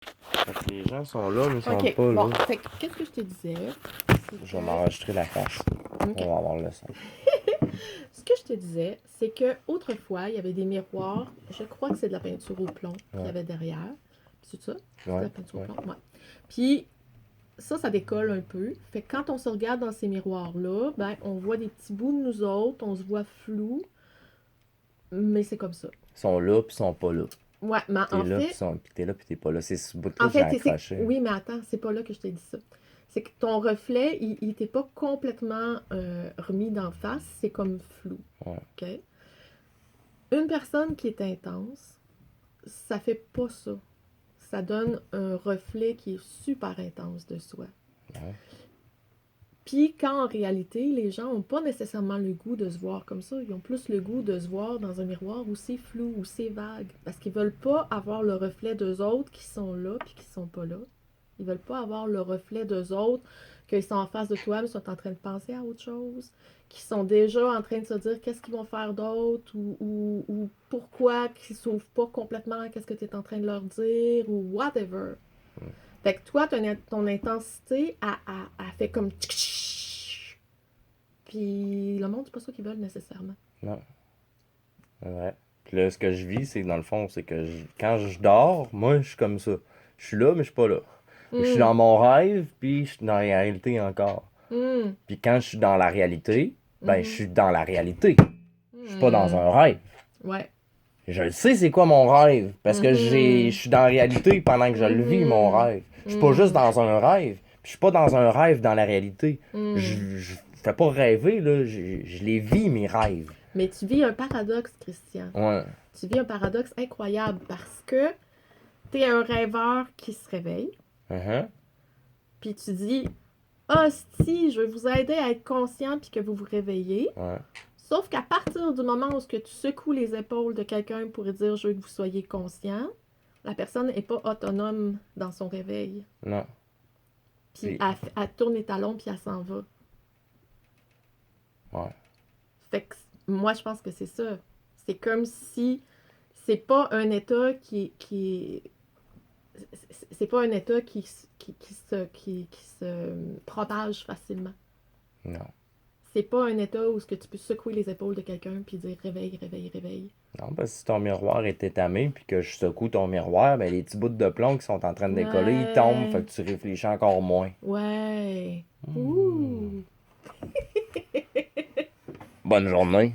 Fait que les gens sont là, mais ils sont OK, pas bon, là. fait que qu'est-ce que je te disais? C'est Je vais que... m'enregistrer la face. OK. On va avoir le son. Ce que je te disais, c'est que autrefois, il y avait des miroirs. Je crois que c'est de la peinture au plomb qu'il y Ouais. avait derrière. C'est ça? C'est de Ouais. la peinture au Ouais. plomb? Ouais. Puis ça décolle un peu. Fait que quand on se regarde dans ces miroirs-là, ben, on voit des petits bouts de nous autres, on se voit flou, mais c'est comme ça. Ils sont là, puis ils sont pas là. Ouais, mais T'es là, puis t'es là, puis t'es pas là. C'est ce bout-là en que j'ai fait, accroché. oui, mais attends, c'est pas là que je t'ai dit ça. C'est que ton reflet, il était pas complètement remis d'en face, c'est comme flou. Ouais. OK? Une personne qui est intense, ça fait pas ça. Ça donne un reflet qui est super intense de soi. Ouais. Puis quand en réalité, les gens n'ont pas nécessairement le goût de se voir comme ça. Ils ont plus le goût de se voir dans un miroir où c'est flou, où c'est vague. Parce qu'ils veulent pas avoir le reflet d'eux autres qui sont là puis qui sont pas là. Ils veulent pas avoir le reflet d'eux autres, qu'ils sont en face de toi, mais sont en train de penser à autre chose, qui sont déjà en train de se dire qu'est-ce qu'ils vont faire d'autre ou pourquoi qu'ils s'ouvrent pas complètement à qu'est-ce que tu es en train de leur dire ou whatever. Fait que toi, ton intensité a fait comme puis le monde, c'est pas ça qu'ils veulent nécessairement. Non. Ouais. Puis là, ce que je vis, c'est que dans le fond, c'est que quand je dors, moi, je suis comme ça. Je suis là, mais je suis pas là. Je suis dans mon rêve, puis je suis dans la réalité encore. Mm. Puis quand je suis dans la réalité, ben, je Mhm. suis dans la réalité. Je suis pas dans Mm. un rêve. Ouais. Je le sais c'est quoi mon rêve. Parce que je Mhm. suis dans la réalité pendant que je le vis, mon Mhm. rêve. Je suis pas juste Mm. dans un rêve. Puis je suis pas dans un rêve dans la réalité. Mm. Je fais pas rêver, là. Je les vis, mes rêves. Mais tu vis un paradoxe, Christian. Ouais. Tu vis un paradoxe incroyable parce que t'es un rêveur qui se réveille, Uh-huh. puis tu dis hostie, je vais vous aider à être conscient puis que vous vous réveillez. Ouais. Sauf qu'à partir du moment où ce que tu secoues les épaules de quelqu'un pour dire je veux que vous soyez conscient, la personne n'est pas autonome dans son réveil. Non. Puis Puis, elle tourne les talons puis elle s'en va. ouais. Fait que moi, je pense que c'est ça. C'est comme si c'est pas un état qui c'est pas un état qui se propage facilement. Non. C'est pas un état où ce que tu peux secouer les épaules de quelqu'un puis dire réveille, réveille, réveille. Non, parce que si ton miroir est étamé, puis que je secoue ton miroir, ben les petits bouts de plomb qui sont en train de décoller, ils tombent, fait Ouais. que tu réfléchis encore moins. Ouais. Ouh. Bonne journée.